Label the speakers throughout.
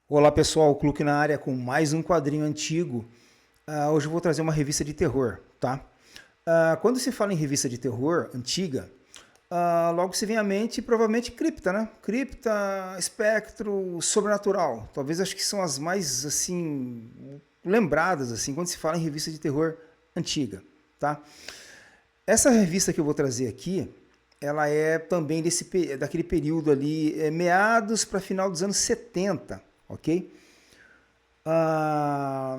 Speaker 1: Olá pessoal, Cluque na área com mais um quadrinho antigo. Hoje eu vou trazer uma revista de terror, tá? Quando se fala em revista de terror antiga, logo se vem à mente provavelmente Cripta, né? Cripta, Espectro, Sobrenatural. Talvez acho que são as mais assim lembradas assim quando se fala em revista de terror antiga, tá? Essa revista que eu vou trazer aqui, ela é também daquele período ali, meados para final dos anos 70, ok? Ah,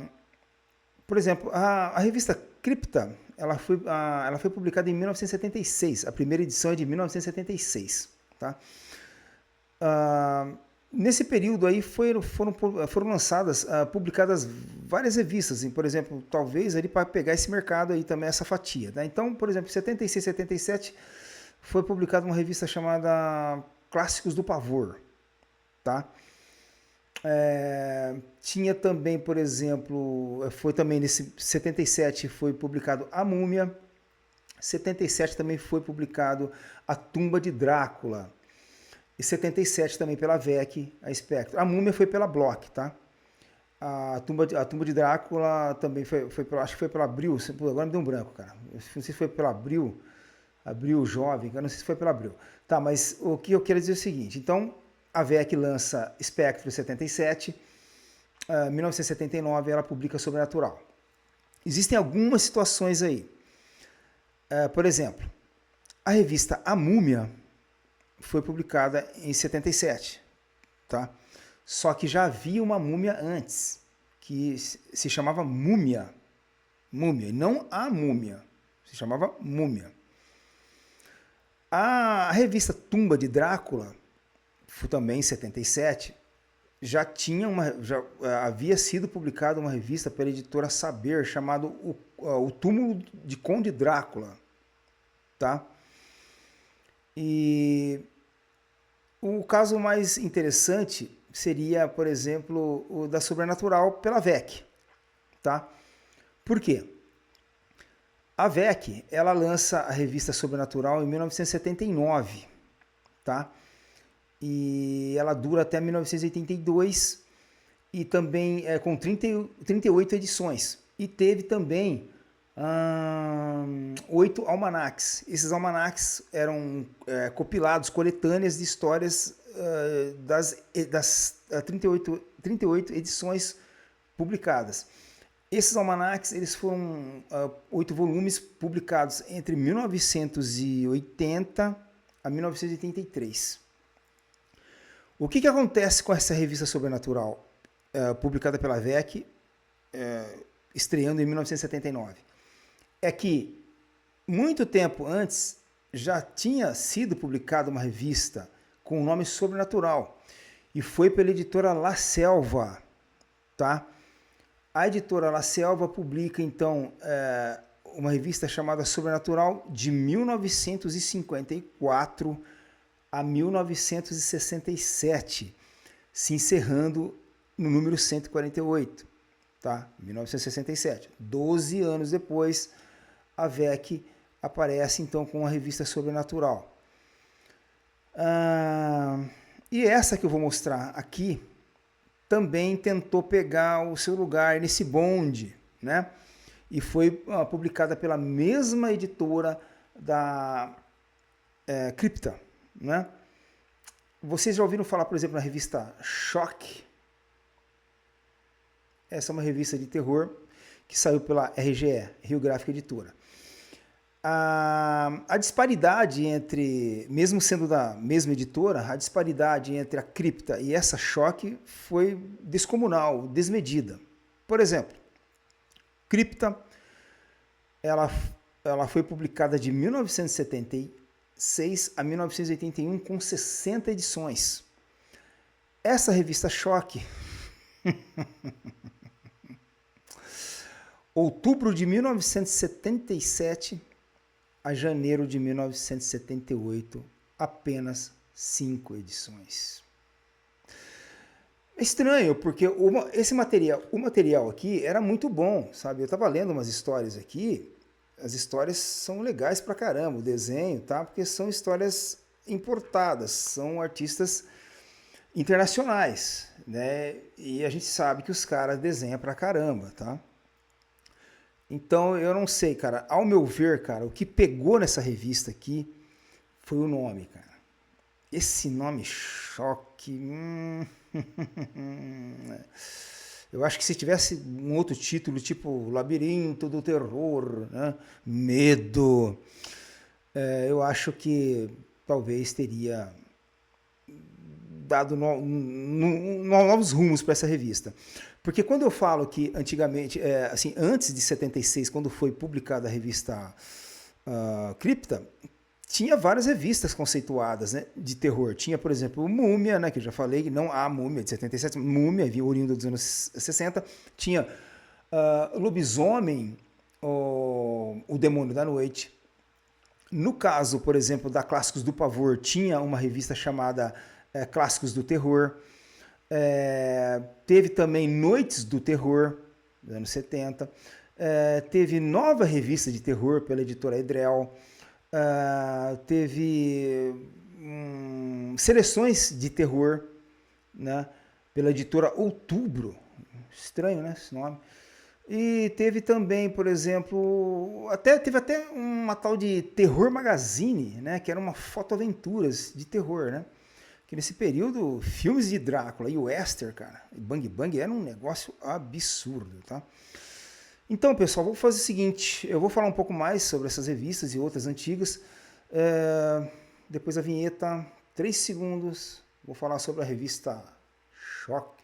Speaker 1: por exemplo, a revista Cripta, ela foi publicada em 1976. A primeira edição é de 1976. Tá? Ah, nesse período aí foram lançadas, publicadas várias revistas, por exemplo, talvez ali para pegar esse mercado aí também, essa fatia. Tá? Então, por exemplo, em 76, 77 foi publicada uma revista chamada Clássicos do Pavor. Tá? Tinha também, por exemplo, foi também nesse 77 foi publicado A Múmia, 77 também foi publicado A Tumba de Drácula, e 77 também pela VEC, a Spectre. A Múmia foi pela Block, tá? A Tumba de Drácula também acho que foi pela Abril, agora me deu um branco, cara. Não sei se foi pela Abril, Abril Jovem, eu não sei se foi pela Abril. Tá, mas o que eu quero dizer é o seguinte, então a VEC lança Spectre 77, 1979 ela publica Sobrenatural. Existem algumas situações aí. Por exemplo, a revista A Múmia foi publicada em 77, tá? Só que já havia uma múmia antes, que se chamava Múmia. Múmia, não A Múmia, se chamava Múmia. A revista Tumba de Drácula, também em 77, já havia sido publicada uma revista pela editora Saber chamado o Túmulo de Conde Drácula, tá? E o caso mais interessante seria, por exemplo, o da Sobrenatural pela VEC, tá? Por quê? A VEC, ela lança a revista Sobrenatural em 1979, tá? E ela dura até 1982 e também com 38 edições. E teve também 8 almanacs. Esses almanacs eram compilados, coletâneas de histórias das 38 edições publicadas. Esses almanacs eles foram 8 volumes publicados entre 1980 a 1983. O que acontece com essa revista Sobrenatural, publicada pela VEC, estreando em 1979? É que, muito tempo antes, já tinha sido publicada uma revista com o nome Sobrenatural, e foi pela editora La Selva. Tá? A editora La Selva publica, então, uma revista chamada Sobrenatural de 1954 a 1967, se encerrando no número 148, tá? 1967. 12 anos depois, a VEC aparece então com a revista Sobrenatural. E essa que eu vou mostrar aqui também tentou pegar o seu lugar nesse bonde, né? E foi publicada pela mesma editora da Cripta, né? Vocês já ouviram falar, por exemplo, na revista Choque? Essa é uma revista de terror que saiu pela RGE, Rio Gráfica Editora. A disparidade entre, mesmo sendo da mesma editora, a disparidade entre a Cripta e essa Choque foi descomunal, desmedida. Por exemplo, Cripta, ela foi publicada de 1976 a 1981 com 60 edições. Essa revista Choque, outubro de 1977 a janeiro de 1978, apenas 5 edições. É estranho, porque o material aqui era muito bom, sabe? Eu estava lendo umas histórias aqui, as histórias são legais pra caramba, o desenho, tá? Porque são histórias importadas, são artistas internacionais. né? E a gente sabe que os caras desenham pra caramba, tá? Então eu não sei, cara. Ao meu ver, cara, o que pegou nessa revista aqui foi o nome, cara. Esse nome Choque. Eu acho que se tivesse um outro título, tipo Labirinto do Terror, né? Medo, eu acho que talvez teria dado novos rumos para essa revista. Porque quando eu falo que antigamente, assim, antes de 76, quando foi publicada a revista Cripta, tinha várias revistas conceituadas, né, de terror. Tinha, por exemplo, o Múmia, né, que eu já falei, não a Múmia de 77, Múmia, oriunda dos anos 60. Tinha Lobisomem, o Demônio da Noite. No caso, por exemplo, da Clássicos do Pavor, tinha uma revista chamada Clássicos do Terror. Teve também Noites do Terror, dos anos 70. Teve nova revista de terror pela editora Edrel. Teve seleções de terror, né, pela editora Outubro. Estranho, né, esse nome. E teve também, por exemplo, teve até uma tal de Terror Magazine, né, que era uma fotoaventuras de terror, né? Que nesse período, filmes de Drácula e Western, cara, e Bang Bang era um negócio absurdo, tá? Então, pessoal, vou fazer o seguinte, eu vou falar um pouco mais sobre essas revistas e outras antigas. Depois da vinheta, 3 segundos, vou falar sobre a revista Choque.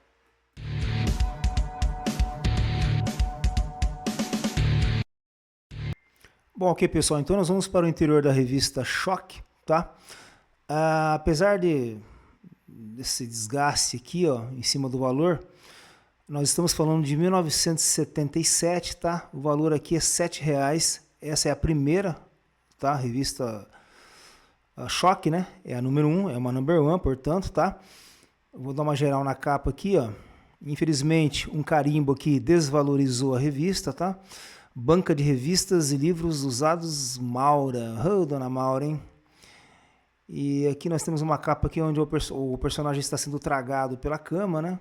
Speaker 1: Bom, ok, pessoal, então nós vamos para o interior da revista Choque, tá? Apesar desse desgaste aqui, ó, em cima do valor, nós estamos falando de 1977, tá? O valor aqui é R$7. Essa é a primeira, tá? Revista Choque, né? É a número 1, é uma number 1, portanto, tá? Eu vou dar uma geral na capa aqui, ó. Infelizmente, um carimbo aqui desvalorizou a revista, tá? Banca de revistas e livros usados Maura. Oh, dona Maura, hein? E aqui nós temos uma capa aqui onde o personagem está sendo tragado pela cama, né?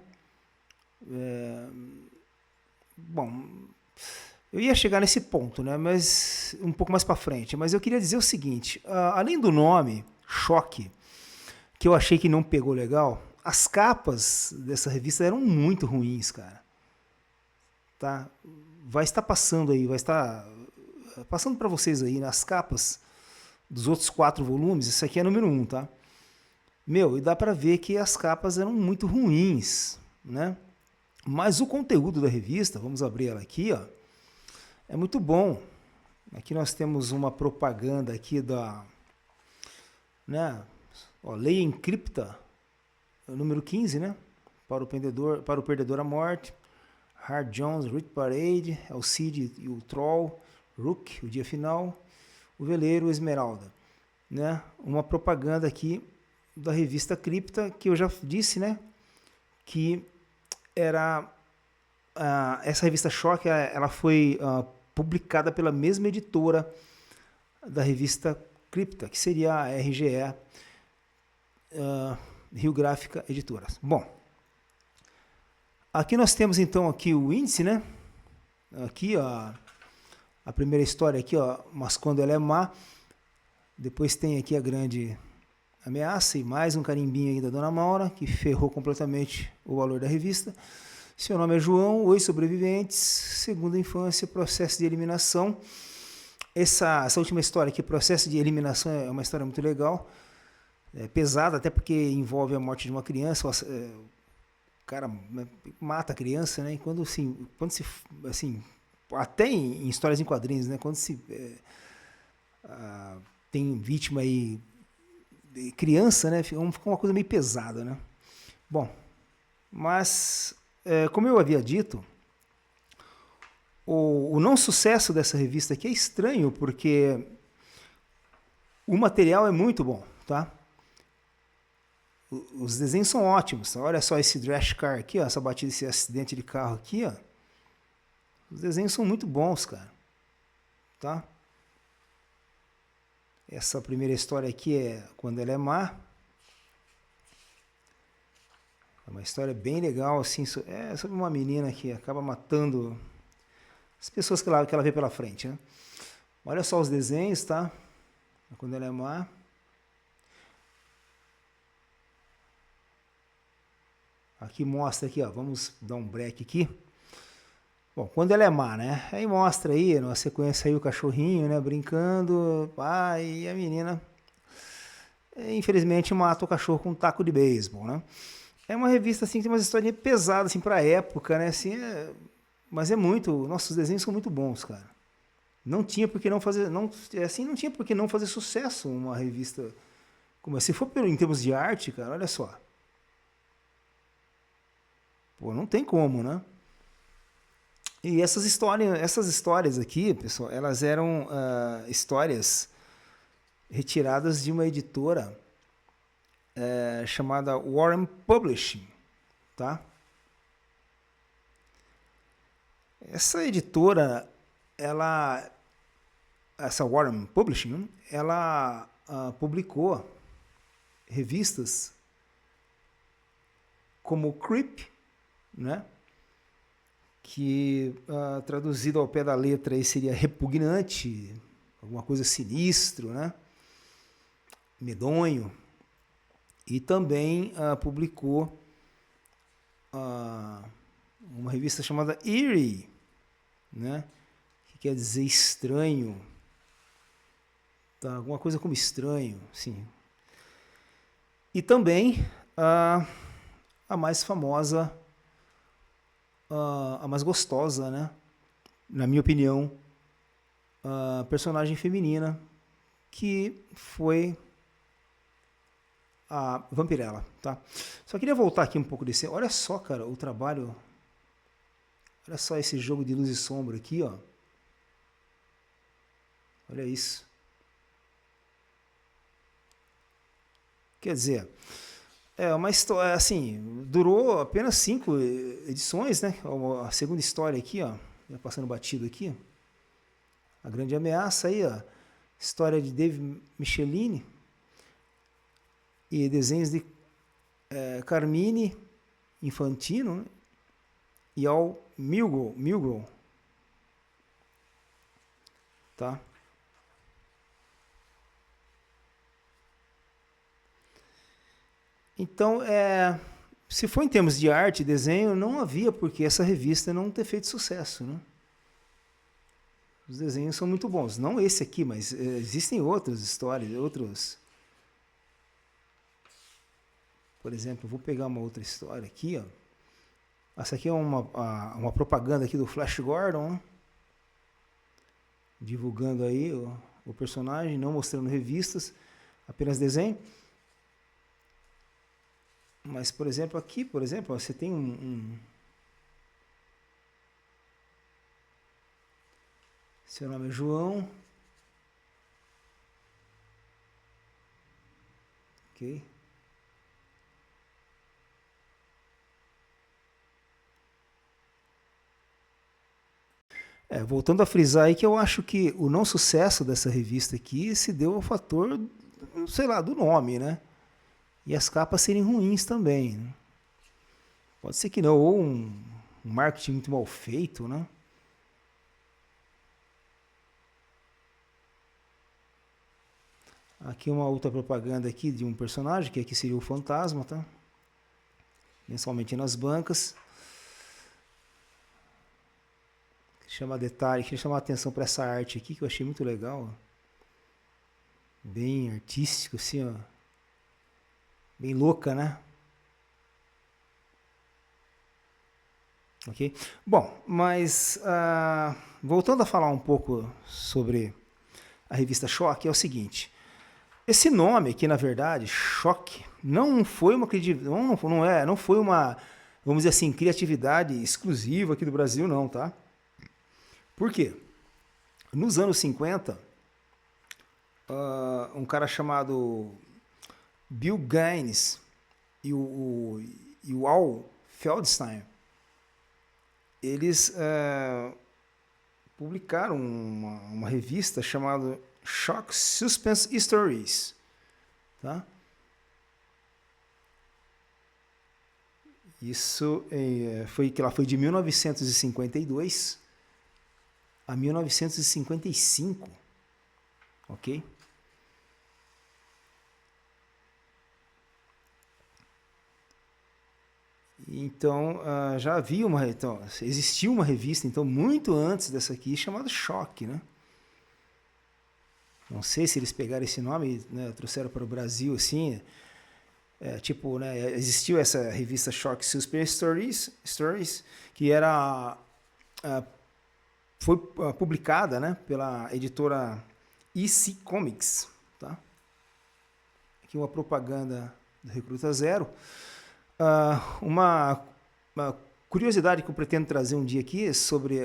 Speaker 1: Bom, eu ia chegar nesse ponto, né? Mas um pouco mais para frente. Mas eu queria dizer o seguinte: além do nome Choque, que eu achei que não pegou legal, as capas dessa revista eram muito ruins, cara. Tá? Vai estar passando aí, vai estar passando para vocês aí nas capas dos outros 4 volumes. Isso aqui é número 1, tá? Meu, e dá para ver que as capas eram muito ruins, né? Mas o conteúdo da revista, vamos abrir ela aqui, ó, é muito bom. Aqui nós temos uma propaganda aqui da, né? Ó, Lei Encripta, número 15, né? Para o perdedor a morte. Hard Jones, Rit Parade, Alcide e o Troll, Rook, o dia final, o veleiro, o Esmeralda, né? Uma propaganda aqui da revista Cripta, que eu já disse, né? Que era essa revista Choque, ela foi publicada pela mesma editora da revista Cripta, que seria a RGE, Rio Gráfica Editoras. Bom, aqui nós temos então aqui o índice, né? Aqui, ó, a primeira história aqui, ó, mas quando ela é má. Depois tem aqui a grande ameaça e mais um carimbinho aí da Dona Maura, que ferrou completamente o valor da revista. Seu nome é João, 8 sobreviventes, segunda infância, processo de eliminação. Essa última história aqui, processo de eliminação, é uma história muito legal. É pesada, até porque envolve a morte de uma criança. O cara mata a criança, né? E quando se até em histórias em quadrinhos, né? Quando se tem vítima aí, criança, né? Fica uma coisa meio pesada, né? Bom, mas como eu havia dito, o não sucesso dessa revista aqui é estranho, porque o material é muito bom, tá? Os desenhos são ótimos. Olha só esse crash car aqui, ó, essa batida, esse acidente de carro aqui, ó. Os desenhos são muito bons, cara. Tá? Essa primeira história aqui é quando ela é má. É uma história bem legal, assim, é sobre uma menina que acaba matando as pessoas que ela vê pela frente, né? Olha só os desenhos, tá? Quando ela é má. Aqui mostra aqui, ó, vamos dar um break aqui. Bom, quando ela é má, né? Aí mostra aí, na sequência aí o cachorrinho, né, brincando, e a menina, infelizmente, mata o cachorro com um taco de beisebol, né? É uma revista, assim, que tem umas histórias pesadas, assim, pra época, né, assim, mas é muito, nossos desenhos são muito bons, cara. Não tinha por que não fazer, não, assim, não tinha por que não fazer sucesso uma revista como essa. Se for em termos de arte, cara, olha só. Pô, não tem como, né? E essas histórias aqui, pessoal, elas eram histórias retiradas de uma editora chamada Warren Publishing, tá? Essa editora, essa Warren Publishing, ela publicou revistas como Creep, né? Que traduzido ao pé da letra aí seria repugnante, alguma coisa sinistro, né? Medonho. E também publicou uma revista chamada Eerie, né? Que quer dizer estranho, tá? Alguma coisa como estranho, sim. E também a mais famosa, a mais gostosa, né? Na minha opinião, a personagem feminina, que foi a Vampirella, tá? Só queria voltar aqui um pouco desse. Olha só, cara, o trabalho. Olha só esse jogo de luz e sombra aqui, ó. Olha isso. Quer dizer, é uma história, assim, durou apenas 5 edições, né? A segunda história aqui, ó, passando batido aqui. A Grande Ameaça aí, ó. História de Dave Michelini e desenhos de Carmine Infantino, né? E ao Milgro, tá? Então, se for em termos de arte e desenho, não havia porque essa revista não ter feito sucesso, né? Os desenhos são muito bons. Não esse aqui, mas existem outras histórias, outros. Por exemplo, eu vou pegar uma outra história aqui, ó. Essa aqui é uma propaganda aqui do Flash Gordon, né? Divulgando aí o personagem, não mostrando revistas, apenas desenho. Mas, por exemplo, aqui, você tem seu nome é João. Ok. Voltando a frisar aí que eu acho que o não sucesso dessa revista aqui se deu ao fator, sei lá, do nome, né? E as capas serem ruins também, né? Pode ser que não, ou um marketing muito mal feito, né? Aqui uma outra propaganda aqui de um personagem, que aqui seria o Fantasma, tá? Mensalmente nas bancas. Queria chamar a atenção para essa arte aqui, que eu achei muito legal. Ó. Bem artístico, assim, ó. Bem louca, né? Ok? Bom, mas voltando a falar um pouco sobre a revista Choque, é o seguinte. Esse nome aqui, na verdade, Choque, não foi não foi uma, vamos dizer assim, criatividade exclusiva aqui do Brasil, não, tá? Por quê? Nos anos 50, um cara chamado Bill Gaines e o Al Feldstein, eles publicaram uma revista chamada Shock Suspense Stories, tá? Isso foi que ela foi de 1952 a 1955, ok? Então, já havia então, existia uma revista, então, muito antes dessa aqui, chamada Choque, né? Não sei se eles pegaram esse nome, né, trouxeram para o Brasil, assim, tipo, né, existiu essa revista Shock Super Stories, que era, foi publicada, né, pela editora EC Comics, tá? Aqui uma propaganda do Recruta Zero. Uma curiosidade que eu pretendo trazer um dia aqui sobre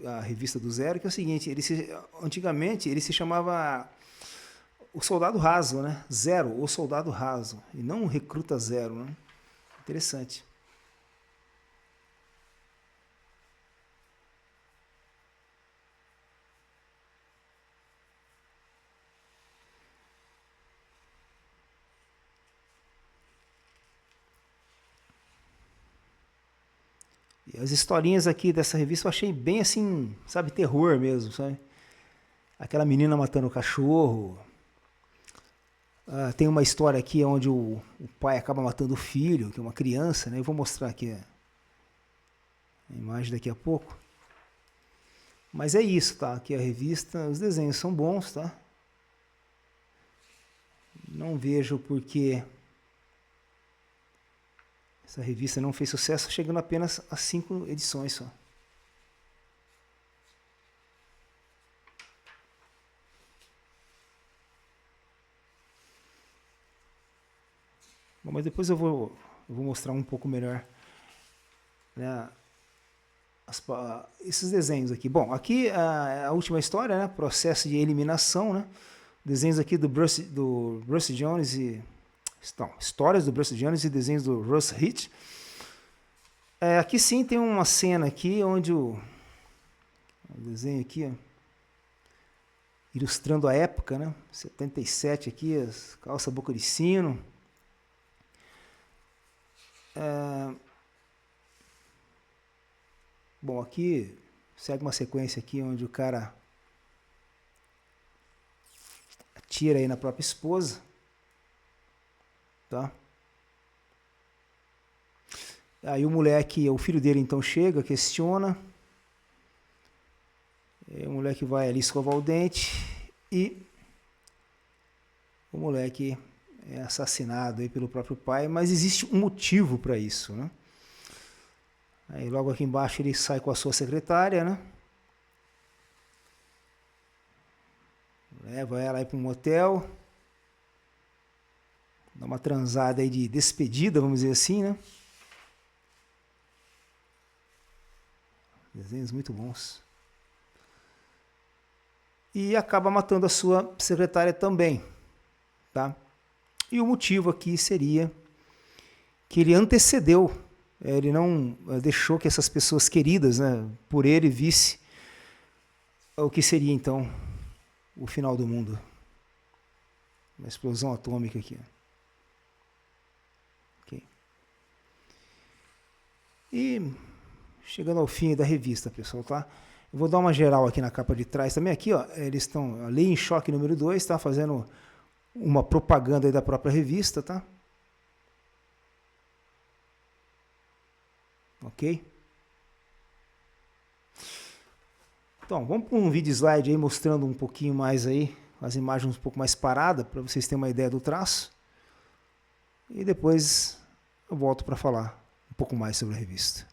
Speaker 1: a revista do Zero, que é o seguinte, antigamente ele se chamava o Soldado Raso, né? Zero, o Soldado Raso, e não o Recruta Zero, né? Interessante. E as historinhas aqui dessa revista eu achei bem assim, sabe, terror mesmo, sabe? Aquela menina matando o cachorro. Tem uma história aqui onde o pai acaba matando o filho, que é uma criança, né? Eu vou mostrar aqui a imagem daqui a pouco. Mas é isso, tá? Aqui a revista, os desenhos são bons, tá? Não vejo por que essa revista não fez sucesso, chegando apenas a 5 edições só. Bom, mas depois eu vou mostrar um pouco melhor, né, esses desenhos aqui. Bom, aqui a última história, né, processo de eliminação, né, desenhos aqui do Bruce Jones e histórias do Bruce Jones e desenhos do Russ Hitch. Aqui sim tem uma cena aqui onde o desenho aqui, ó, ilustrando a época, né, 77 aqui, as calça boca de sino. Bom, aqui segue uma sequência aqui onde o cara atira aí na própria esposa, tá? Aí o moleque, o filho dele então chega, questiona, o moleque vai ali escovar o dente e o moleque é assassinado aí pelo próprio pai, mas existe um motivo para isso, né? Aí logo aqui embaixo ele sai com a sua secretária, né? Leva ela aí para um motel, dá uma transada aí de despedida, vamos dizer assim, né? Desenhos muito bons. E acaba matando a sua secretária também, tá? E o motivo aqui seria que ele antecedeu, ele não deixou que essas pessoas queridas, né, por ele visse o que seria então o final do mundo. Uma explosão atômica aqui. Okay. E chegando ao fim da revista, pessoal, tá? Eu vou dar uma geral aqui na capa de trás também. Aqui, ó, eles estão, a Lei em Choque número 2, tá? Fazendo uma propaganda aí da própria revista, tá? Ok? Então, vamos para um vídeo slide aí mostrando um pouquinho mais aí, as imagens um pouco mais paradas, para vocês terem uma ideia do traço. E depois eu volto para falar um pouco mais sobre a revista.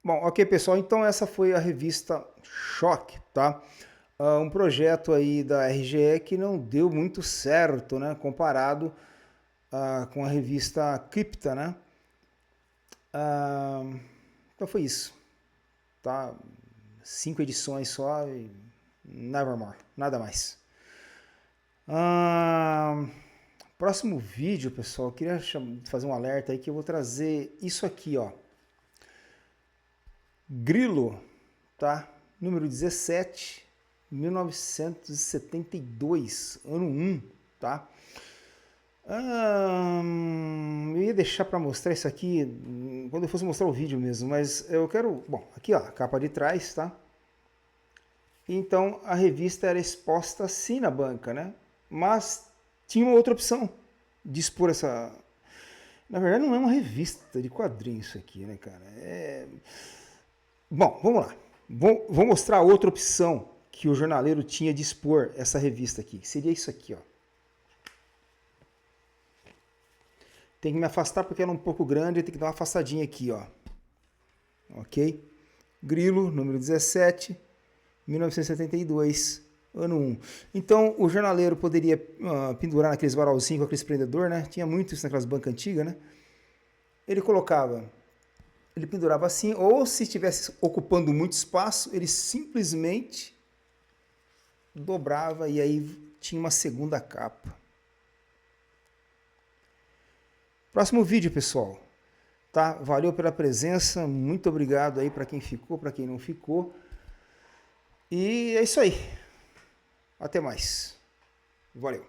Speaker 1: Bom, ok, pessoal, então essa foi a revista Choque, tá? Um projeto aí da RGE que não deu muito certo, né? Comparado com a revista Cripta, né? Então foi isso, tá? 5 edições só e nevermore, nada mais. Próximo vídeo, pessoal, eu queria fazer um alerta aí que eu vou trazer isso aqui, ó. Grilo, tá? Número 17, 1972, ano 1, tá? Eu ia deixar para mostrar isso aqui quando eu fosse mostrar o vídeo mesmo, mas eu quero... Bom, aqui ó, a capa de trás, tá? Então a revista era exposta assim na banca, né? Mas tinha uma outra opção de expor essa... Na verdade não é uma revista de quadrinhos isso aqui, né, cara? Bom, vamos lá. Vou mostrar outra opção que o jornaleiro tinha de expor essa revista aqui. Seria isso aqui, ó. Tem que me afastar porque ela é um pouco grande, tem que dar uma afastadinha aqui, ó. Ok? Grilo, número 17, 1972, ano 1. Então, o jornaleiro poderia pendurar naqueles varalzinhos com aqueles prendedor, né? Tinha muito isso naquelas bancas antigas, né? Ele pendurava assim, ou se estivesse ocupando muito espaço, ele simplesmente dobrava e aí tinha uma segunda capa. Próximo vídeo, pessoal. Tá? Valeu pela presença, muito obrigado aí para quem ficou, para quem não ficou. E é isso aí. Até mais. Valeu.